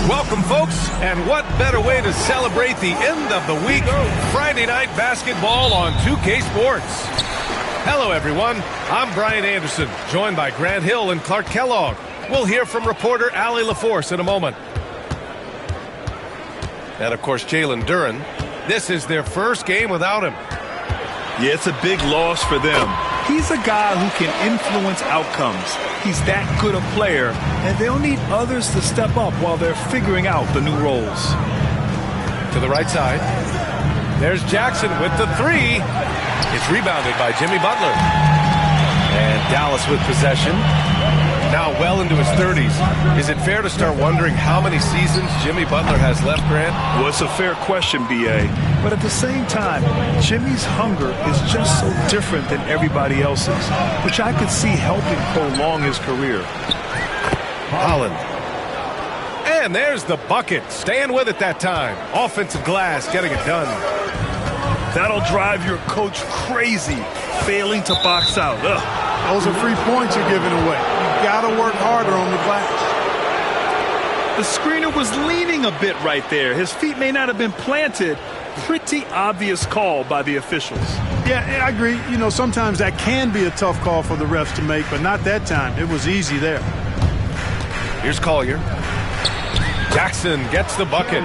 Welcome, folks, and what better way to celebrate the end of the week? Friday night basketball on 2K Sports. Hello, everyone. I'm Brian Anderson, joined by Grant Hill and Clark Kellogg. We'll hear from reporter Allie LaForce in a moment. And, of course, Jalen Duren. This is their first game without him. Yeah, it's a big loss for them. He's a guy who can influence outcomes. He's that good a player, and they'll need others to step up while they're figuring out the new roles. To the right side. There's Jackson with the three. It's rebounded by Jimmy Butler. And Dallas with possession. Now well into his 30s. Is it fair to start wondering how many seasons Jimmy Butler has left, Grant? Well, it's a fair question, B.A. But at the same time, Jimmy's hunger is just so different than everybody else's, which I could see helping prolong his career. Holland. And there's the bucket. Staying with it that time. Offensive glass, getting it done. That'll drive your coach crazy, failing to box out. Ugh. Those are free points you're giving away. You gotta work harder on the glass. The screener was leaning a bit right there. His feet may not have been planted. Pretty obvious call by the officials. Yeah, I agree. You know, sometimes that can be a tough call for the refs to make, but not that time. It was easy there. Here's Collier. Jackson gets the bucket.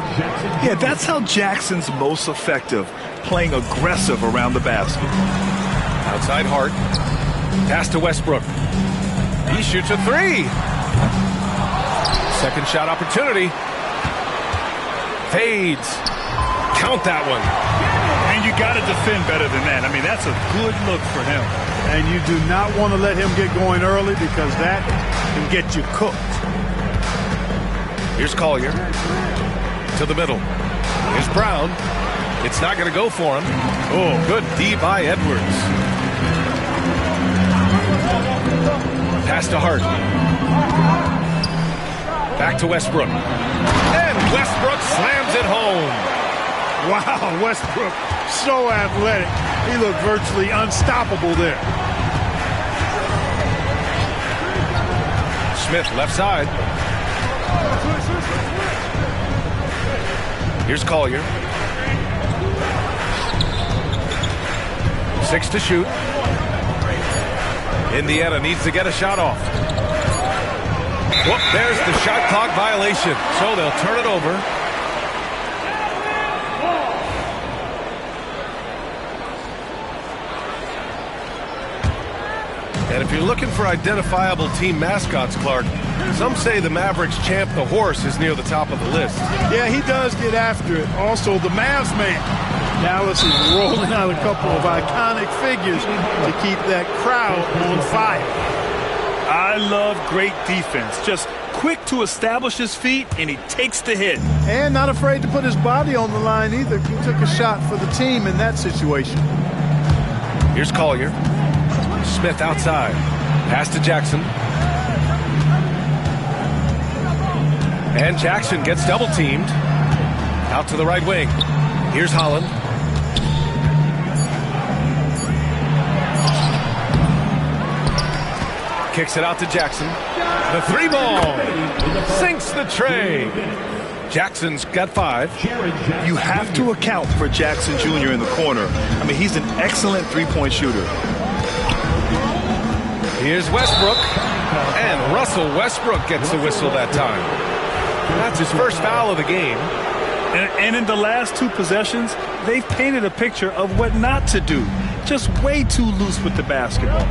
Yeah, that's how Jackson's most effective, playing aggressive around the basket. Outside Hart. Pass to Westbrook. He shoots a three. Second shot opportunity. Fades. Count that one. And you got to defend better than that. I mean, that's a good look for him. And you do not want to let him get going early because that can get you cooked. Here's Collier. To the middle. Here's Brown. It's not going to go for him. Oh, good D by Edwards. Pass to Hart. Back to Westbrook. And Westbrook slams it home. Wow, Westbrook, so athletic. He looked virtually unstoppable there. Smith, left side. Here's Collier. 6 to shoot. Indiana needs to get a shot off. Whoop, there's the shot clock violation. So they'll turn it over. And if you're looking for identifiable team mascots, Clark, some say the Mavericks champ, the horse, is near the top of the list. Yeah, he does get after it. Also, the Mavs man. Dallas is rolling out a couple of iconic figures to keep that crowd on fire. I love great defense. Just quick to establish his feet, and he takes the hit. And not afraid to put his body on the line either. He took a shot for the team in that situation. Here's Collier. Smith outside. Pass to Jackson. And Jackson gets double-teamed. Out to the right wing. Here's Holland. Kicks it out to Jackson. The three ball sinks the tray. Jackson's got 5. You have to account for Jackson Jr. in the corner. I mean, he's an excellent three-point shooter. Here's Westbrook. And Russell Westbrook gets the whistle that time. That's his first foul of the game. And in the last 2 possessions, they've painted a picture of what not to do. Just way too loose with the basketball.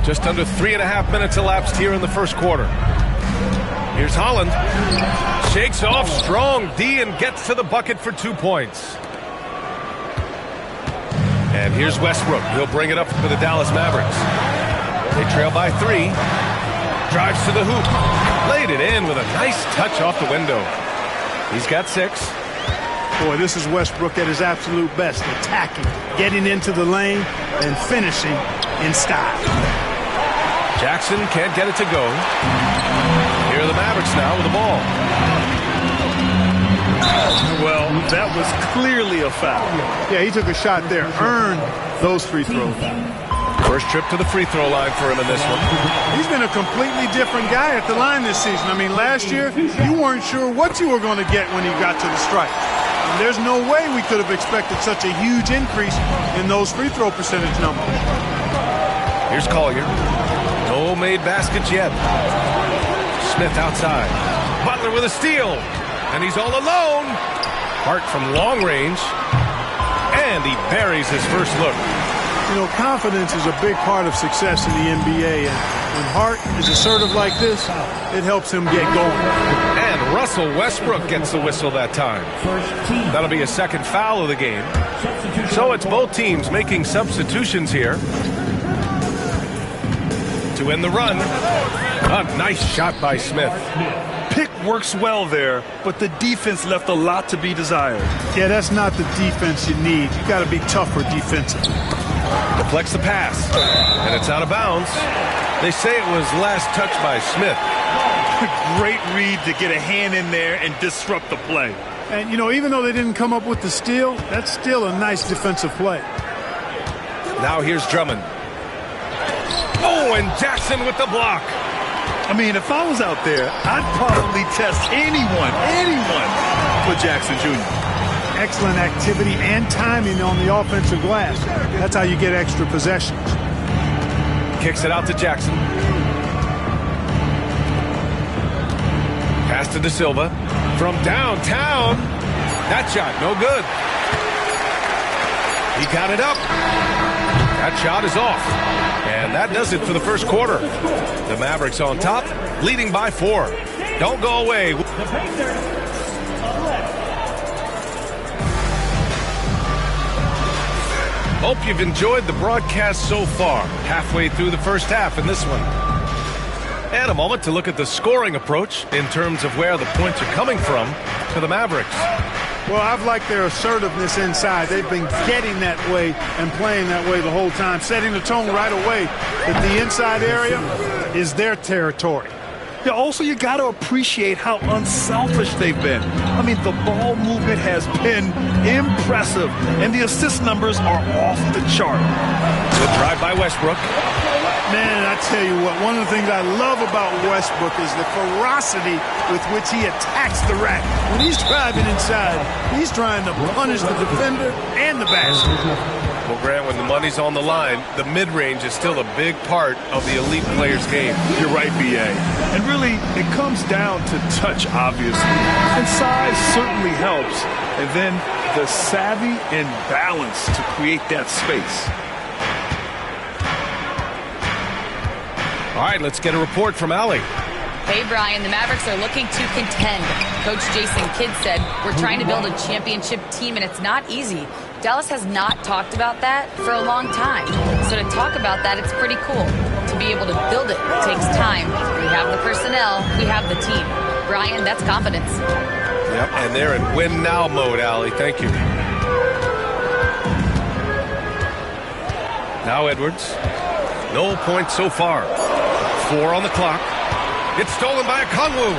Just under 3.5 minutes elapsed here in the first quarter. Here's Holland. Shakes off strong D and gets to the bucket for 2 points. And here's Westbrook. He'll bring it up for the Dallas Mavericks. They trail by 3. Drives to the hoop. Laid it in with a nice touch off the window. He's got 6. Boy, this is Westbrook at his absolute best. Attacking, getting into the lane, and finishing in style. Jackson can't get it to go. Here are the Mavericks now with the ball. Well, that was clearly a foul. Yeah, he took a shot there. Earned those free throws. First trip to the free throw line for him in this one. He's been a completely different guy at the line this season. I mean, last year, you weren't sure what you were going to get when he got to the stripe. And there's no way we could have expected such a huge increase in those free throw percentage numbers. Here's Collier. No made baskets yet. Smith outside. Butler with a steal. And he's all alone. Hart from long range. And he buries his first look. You know, confidence is a big part of success in the NBA. And when Hart is assertive like this, it helps him get going. And Russell Westbrook gets the whistle that time. That'll be a second foul of the game. So it's both teams making substitutions here. To end the run. A nice shot by Smith. Pick works well there, but the defense left a lot to be desired. Yeah, that's not the defense you need. You got to be tougher defensively. Deflects the pass, and it's out of bounds. They say it was last touched by Smith. Great read to get a hand in there and disrupt the play. And, you know, even though they didn't come up with the steal, that's still a nice defensive play. Now here's Drummond. Oh, and Jackson with the block. I mean, if I was out there, I'd probably test anyone for Jackson Jr. Excellent activity and timing on the offensive glass. That's how you get extra possessions. Kicks it out to Jackson. Pass to De Silva. From downtown. That shot, no good. He got it up. That shot is off. And that does it for the first quarter. The Mavericks on top, leading by 4. Don't go away. Hope you've enjoyed the broadcast so far. Halfway through the first half in this one. And a moment to look at the scoring approach in terms of where the points are coming from for the Mavericks. Well, I've liked their assertiveness inside. They've been getting that way and playing that way the whole time, setting the tone right away that the inside area is their territory. Yeah, also, you got to appreciate how unselfish they've been. I mean, the ball movement has been impressive, and the assist numbers are off the chart. Good drive by Westbrook. Man, I tell you what, one of the things I love about Westbrook is the ferocity with which he attacks the rack. When he's driving inside, he's trying to punish the defender and the basket. Well, Grant, when the money's on the line, the mid-range is still a big part of the elite player's game. You're right, B.A. And really, it comes down to touch, obviously. And size certainly helps. And then the savvy and balance to create that space. All right, let's get a report from Allie. Hey, Brian, the Mavericks are looking to contend. Coach Jason Kidd said, we're trying to build a championship team, and it's not easy. Dallas has not talked about that for a long time. So to talk about that, it's pretty cool. To be able to build it takes time. We have the personnel. We have the team. Brian, that's confidence. Yep, and they're in win-now mode, Allie. Thank you. Now Edwards. No points so far. 4 on the clock. It's stolen by Okongwu.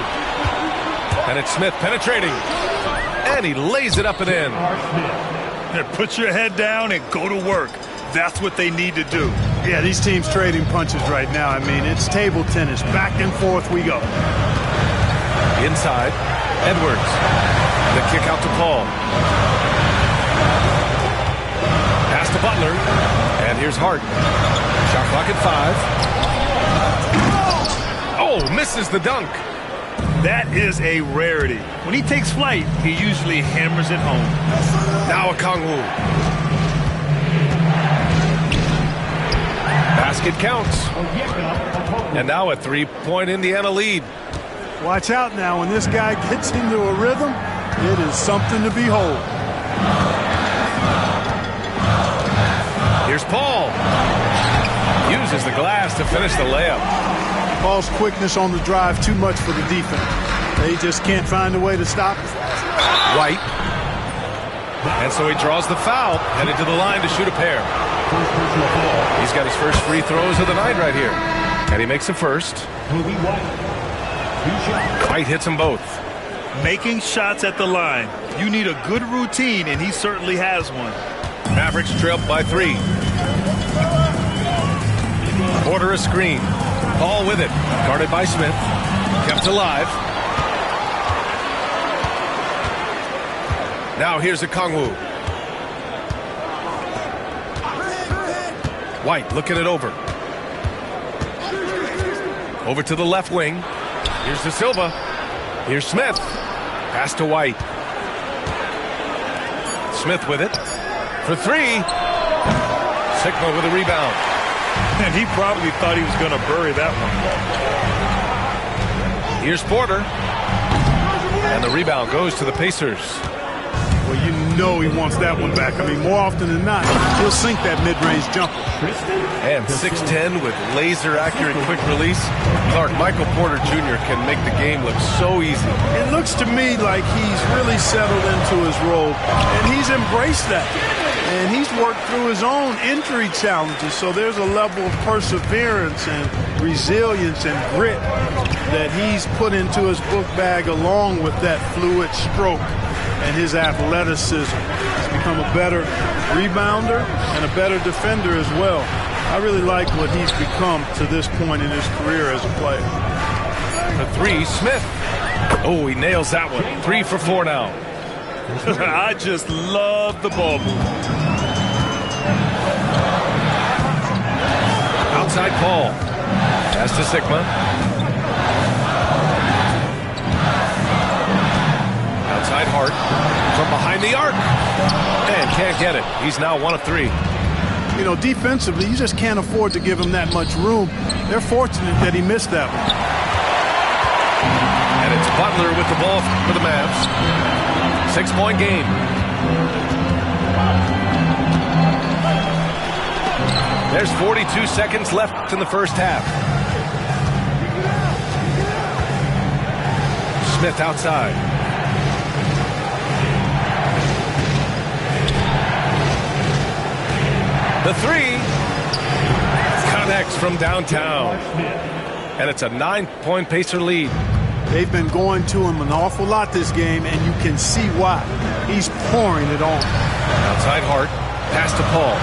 And it's Smith penetrating. And he lays it up and in. Put your head down and go to work. That's what they need to do. Yeah, these teams trading punches right now. I mean, it's table tennis. Back and forth we go. Inside, Edwards. The kick out to Paul. Pass to Butler. And here's Hart. Shot clock at 5. Oh, misses the dunk. That is a rarity. When he takes flight, he usually hammers it home. Now Okongwu. Basket counts. And now a 3-point Indiana lead. Watch out now. When this guy gets into a rhythm, it is something to behold. Here's Paul. Uses the glass to finish the layup. Paul's quickness on the drive too much for the defense. They just can't find a way to stop it. White. And so he draws the foul, headed to the line to shoot a pair. He's got his first free throws of the night right here. And he makes the first. White hits them both. Making shots at the line. You need a good routine, and he certainly has one. Mavericks trail by 3. Porter a screen. Paul with it. Guarded by Smith. Kept alive. Now here's Okongwu. White looking it over. Over to the left wing. Here's De Silva. Here's Smith. Pass to White. Smith with it. For 3. Sigma with a rebound. And he probably thought he was going to bury that one. Here's Porter. And the rebound goes to the Pacers. Well, you know he wants that one back. I mean, more often than not, he'll sink that mid-range jumper. And 6'10" with laser-accurate quick release. Clark, Michael Porter Jr. can make the game look so easy. It looks to me like he's really settled into his role, and he's embraced that. And he's worked through his own injury challenges, so there's a level of perseverance and resilience and grit that he's put into his book bag along with that fluid stroke and his athleticism. He's become a better rebounder and a better defender as well. I really like what he's become to this point in his career as a player. The 3, Smith. Oh, he nails that one. 3 for 4 now. I just love the ball move. Outside Paul. Pass to Sigma. Outside Hart. From behind the arc. And can't get it. He's now 1 of 3. You know, defensively, you just can't afford to give him that much room. They're fortunate that he missed that one. And it's Butler with the ball for the Mavs. 6-point game. There's 42 seconds left in the first half. Smith outside. The 3 connects from downtown. And it's a 9-point Pacer lead. They've been going to him an awful lot this game, and you can see why. He's pouring it on. Outside Hart. Pass to Paul.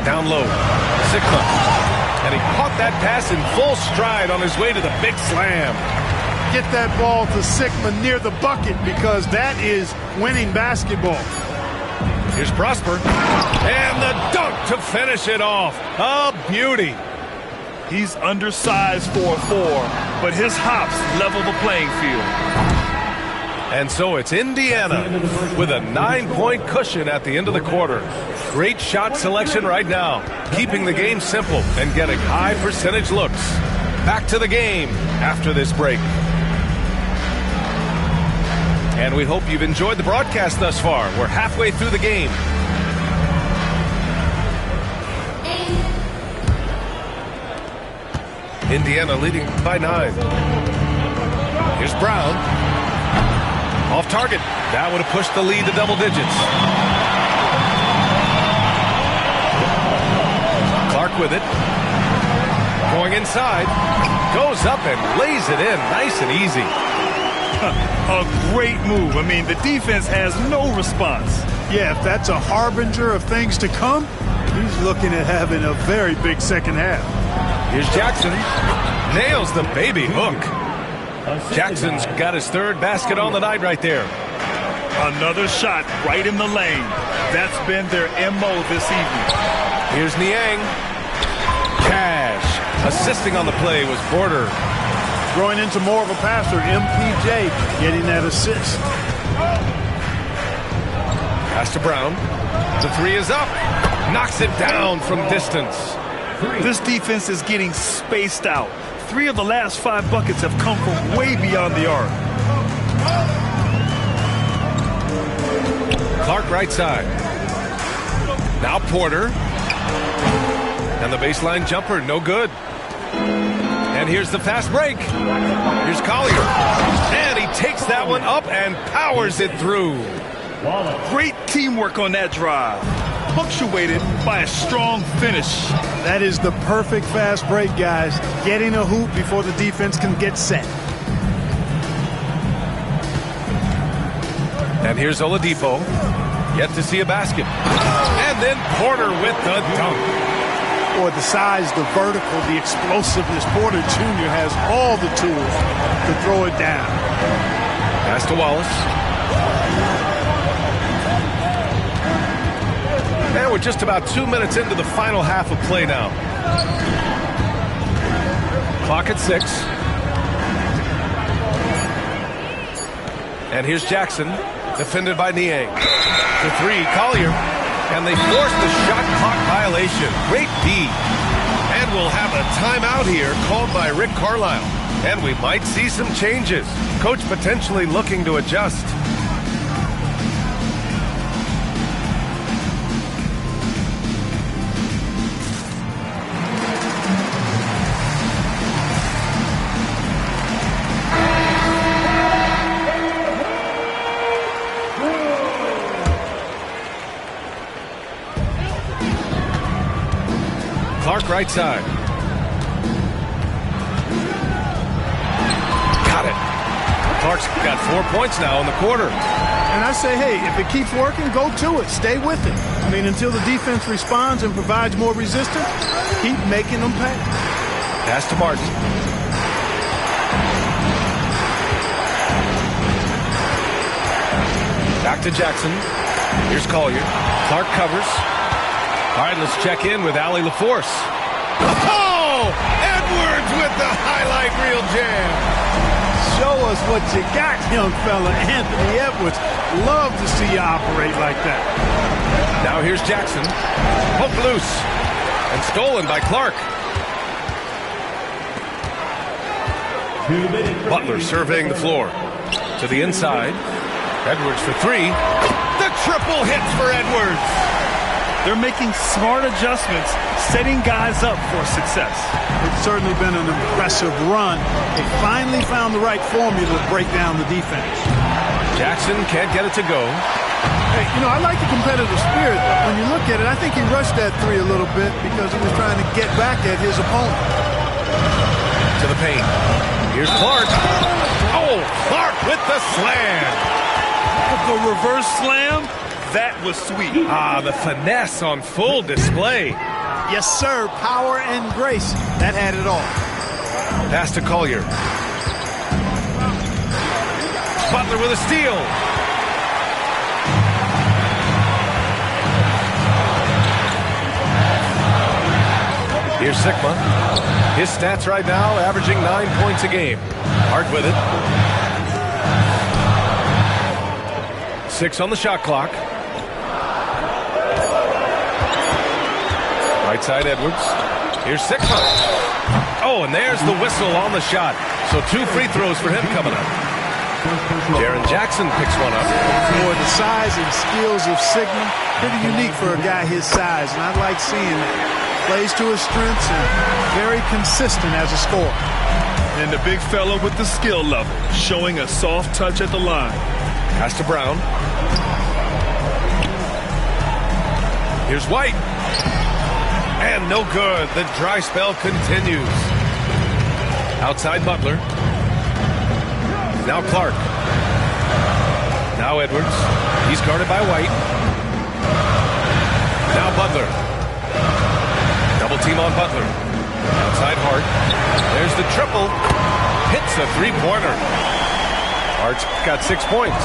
Down low. Sigma. And he caught that pass in full stride on his way to the big slam. Get that ball to Sigma near the bucket because that is winning basketball. Here's Prosper. And the dunk to finish it off. A beauty. He's undersized for a 4, but his hops level the playing field. And so it's Indiana with a 9-point cushion at the end of the quarter. Great shot selection right now, keeping the game simple and getting high percentage looks. Back to the game after this break. And we hope you've enjoyed the broadcast thus far. We're halfway through the game. Indiana leading by 9. Here's Brown. Off target. That would have pushed the lead to double digits. Clark with it. Going inside. Goes up and lays it in. Nice and easy. A great move. I mean, the defense has no response. Yeah, if that's a harbinger of things to come, he's looking at having a very big second half. Here's Jackson. Nails the baby hook. Jackson's got his third basket on the night right there. Another shot right in the lane. That's been their MO this evening. Here's Niang. Cash. Assisting on the play was Porter. Growing into more of a passer, MPJ getting that assist. Pass to Brown. The three is up. Knocks it down from distance. This defense is getting spaced out. 3 of the last 5 buckets have come from way beyond the arc. Clark right side. Now Porter. And the baseline jumper, no good. And here's the fast break. Here's Collier. And he takes that one up and powers it through. Great teamwork on that drive. Punctuated by a strong finish. That is the perfect fast break, guys. Getting a hoop before the defense can get set. And here's Oladipo. Yet to see a basket. And then Porter with the dunk. Boy, the size, the vertical, the explosiveness. Porter Jr. has all the tools to throw it down. Pass to Wallace. And we're just about 2 minutes into the final half of play now. Clock at 6. And here's Jackson, defended by Niang. The three, Collier. And they force the shot clock violation. Great D. And we'll have a timeout here called by Rick Carlisle. And we might see some changes. Coach potentially looking to adjust. Clark right side. Got it. Clark's got 4 points now in the quarter. And I say, hey, if it keeps working, go to it. Stay with it. I mean, until the defense responds and provides more resistance, keep making them pay. Pass to Martin. Back to Jackson. Here's Collier. Clark covers. All right, let's check in with Allie LaForce. Oh! Edwards with the highlight reel jam. Show us what you got, young fella. Anthony Edwards. Love to see you operate like that. Now here's Jackson. Poked loose. And stolen by Clark. Butler surveying the floor. To the inside. Edwards for three. The triple hits for Edwards. They're making smart adjustments, setting guys up for success. It's certainly been an impressive run. They finally found the right formula to break down the defense. Jackson can't get it to go. Hey, you know, I like the competitive spirit, but when you look at it, I think he rushed that three a little bit because he was trying to get back at his opponent. To the paint. Here's Clark. Oh, Clark with the slam. The reverse slam. That was sweet. The finesse on full display. Yes, sir. Power and grace. That had it all. Pass to Collier. Butler with a steal. Here's Sigma. His stats right now averaging 9 points a game. Hart with it. 6 on the shot clock. Right side, Edwards. Here's Sigma. Oh, and there's the whistle on the shot. So 2 free throws for him coming up. Jaren Jackson picks one up. Boy, the size and skills of Sigma, pretty unique for a guy his size, and I like seeing that. Plays to his strengths and very consistent as a scorer. And the big fella with the skill level, showing a soft touch at the line. Pass to Brown. Here's White. And no good. The dry spell continues. Outside Butler. Now Clark. Now Edwards. He's guarded by White. Now Butler. Double team on Butler. Outside Hart. There's the triple. Hits a three-pointer. Hart's got 6 points.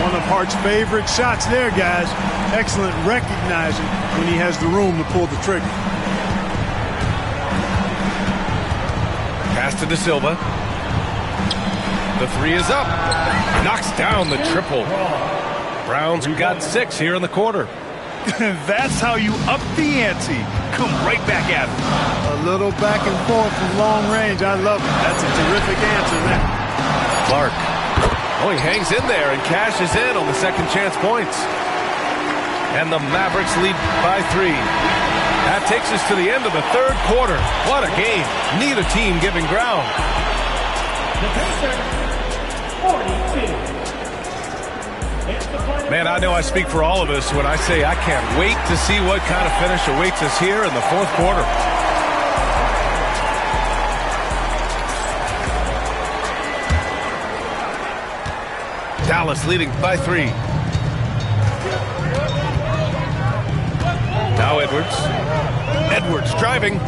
One of Hart's favorite shots there, guys. Excellent recognizing when he has the room to pull the trigger. Pass to De Silva. The three is up. Knocks down the triple. Browns got 6 here in the quarter. That's how you up the ante. Come right back at him. A little back and forth from long range. I love it. That's a terrific answer there. Clark. Oh, he hangs in there and cashes in on the second chance points. And the Mavericks lead by 3. That takes us to the end of the third quarter. What a game. Neither team giving ground. The Pacers, 42. Man, I know I speak for all of us when I say I can't wait to see what kind of finish awaits us here in the fourth quarter. Dallas leading by 3. Now Edwards. Edwards driving.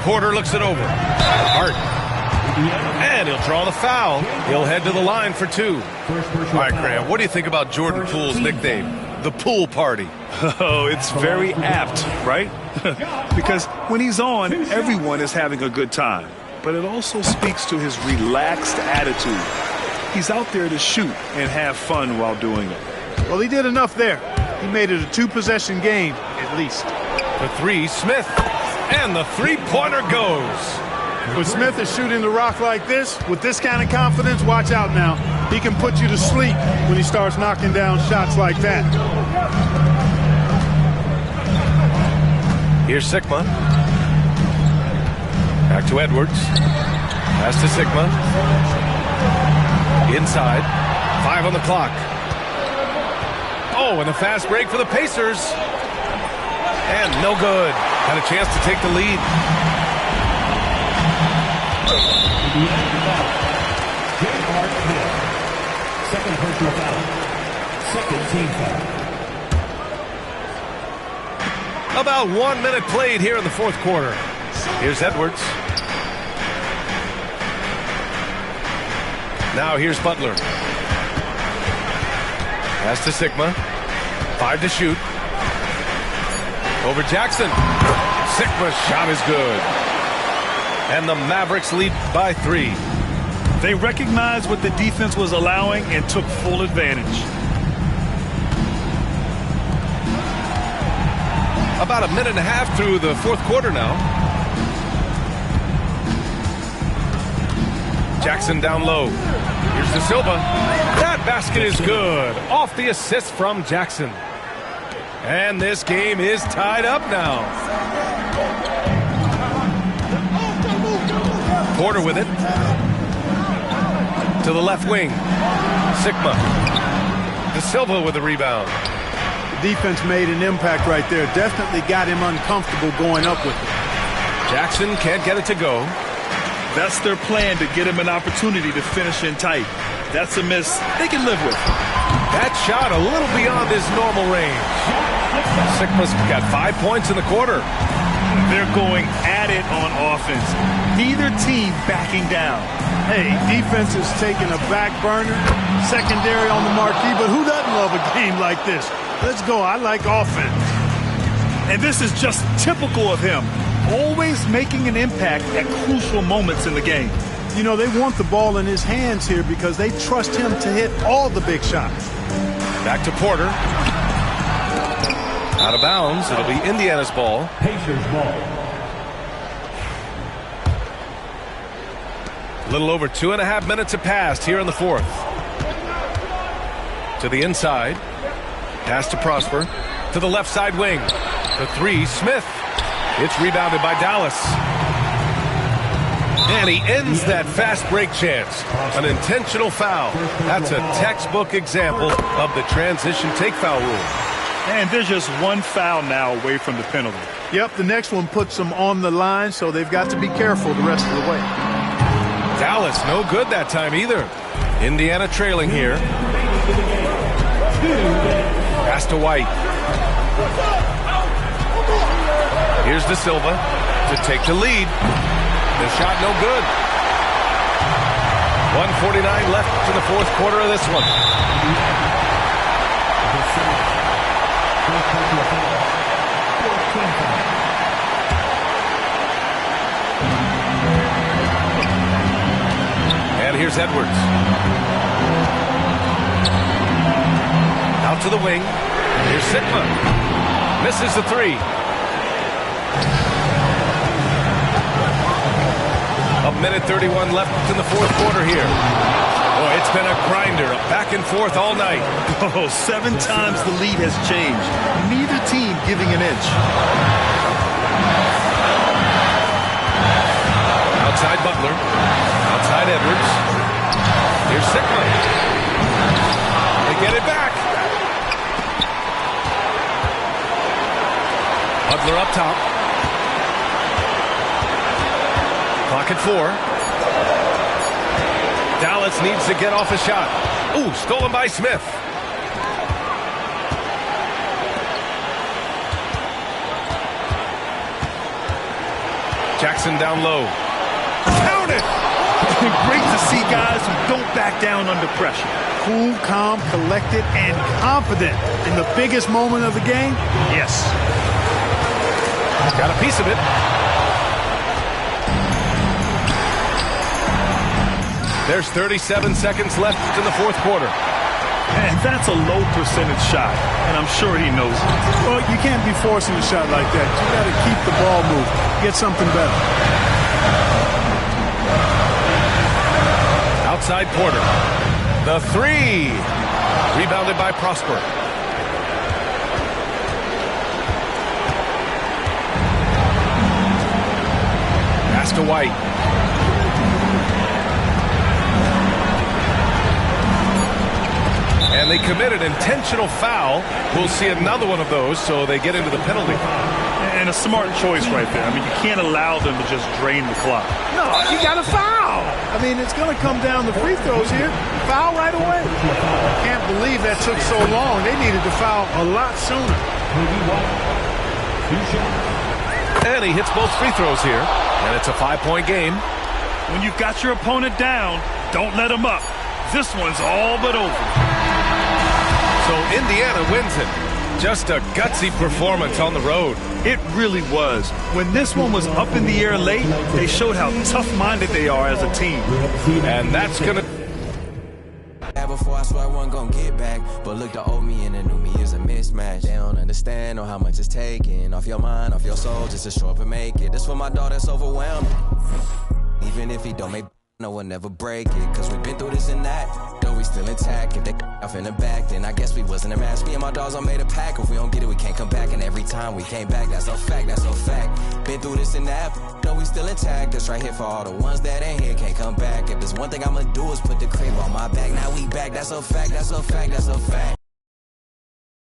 Porter looks it over. Hart. And he'll draw the foul. He'll head to the line for 2. All right, Graham, what do you think about Jordan Poole's nickname, the Pool Party? Oh, it's very apt, right? Because when he's on, everyone is having a good time. But it also speaks to his relaxed attitude. He's out there to shoot and have fun while doing it. Well, he did enough there. He made it a 2-possession game, at least. The 3, Smith. And the three-pointer goes. When Smith is shooting the rock like this, with this kind of confidence, watch out now. He can put you to sleep when he starts knocking down shots like that. Here's Sigma. Back to Edwards. Pass to Sigma. Inside. 5 on the clock. Oh, and a fast break for the Pacers. And no good. Had a chance to take the lead. Second personal foul. Second team foul. About 1 minute played here in the fourth quarter. Here's Edwards. Now here's Butler. Pass to Sigma. 5 to shoot. Over Jackson. Sigma's shot is good. And the Mavericks lead by 3. They recognized what the defense was allowing and took full advantage. About a minute and a half through the fourth quarter now. Jackson down low. Here's De Silva. That basket is good. Off the assist from Jackson. And this game is tied up now. Porter with it. To the left wing. Sigma. De Silva with the rebound. The defense made an impact right there. Definitely got him uncomfortable going up with it. Jackson can't get it to go. That's their plan, to get him an opportunity to finish in tight. That's a miss they can live with. That shot a little beyond his normal range. Sigma's got 5 points in the quarter. They're going at it on offense. Neither team backing down. Hey, defense is taking a back burner, secondary on the marquee, but who doesn't love a game like this? Let's go. I like offense. And this is just typical of him. Always making an impact at crucial moments in the game. You know, they want the ball in his hands here because they trust him to hit all the big shots. Back to Porter. Out of bounds. It'll be Indiana's ball. Pacers ball. A little over 2.5 minutes have passed here in the fourth. To the inside. Pass to Prosper. To the left side wing. The 3, Smith. It's rebounded by Dallas. And he ends that fast break chance. An intentional foul. That's a textbook example of the transition take foul rule. And there's just one foul now away from the penalty. Yep, the next one puts them on the line, so they've got to be careful the rest of the way. Dallas no good that time either. Indiana trailing here. Pass to White. Here's De Silva to take the lead. The shot no good. 1:49 left in the fourth quarter of this one. And here's Edwards. Out to the wing. Here's Sigma. Misses the three. A minute 31 left in the fourth quarter here. Boy, it's been a grinder, back and forth all night. Oh, 7 times the lead has changed. Neither team giving an inch. Outside Butler. Outside Edwards. Here's Sigma. They get it back. Butler up top. Clock at 4. Dallas needs to get off a shot. Ooh, stolen by Smith. Jackson down low. Count it! Great to see guys who don't back down under pressure. Cool, calm, collected, and confident in the biggest moment of the game. Yes. Got a piece of it. There's 37 seconds left in the fourth quarter. And that's a low percentage shot, and I'm sure he knows it. Well, you can't be forcing a shot like that. You got to keep the ball moving. Get something better. Outside Porter. The three. Rebounded by Prosper. Pass to White. And they committed intentional foul. We'll see another one of those, so they get into the penalty. And a smart choice right there. I mean, you can't allow them to just drain the clock. No, you got to foul. I mean, it's going to come down to free throws here. Foul right away. Can't believe that took so long. They needed to foul a lot sooner. And he hits both free throws here. And it's a 5-point game. When you've got your opponent down, don't let him up. This one's all but over. So Indiana wins it. Just a gutsy performance on the road. It really was. When this one was up in the air late, they showed how tough-minded they are as a team. And that's going to... Before I swear I wasn't gonna get back, but look, the old me and the new me is a mismatch. They don't understand or how much it's taking off your mind, off your soul, just to show up and make it. This for my dog that's overwhelmed. Even if he don't make, no one never break it, cause we've been through this and that. Though we still intact, if they off in the back, then I guess we wasn't a match. Me and my dogs all made a pack. If we don't get it, we can't come back. And every time we came back, that's a fact, that's a fact. Been through this and that, though we still intact. That's right here for all the ones that ain't here, can't come back. If there's one thing I'ma do is put the crib on my back. Now we back, that's a fact, that's a fact, that's a fact.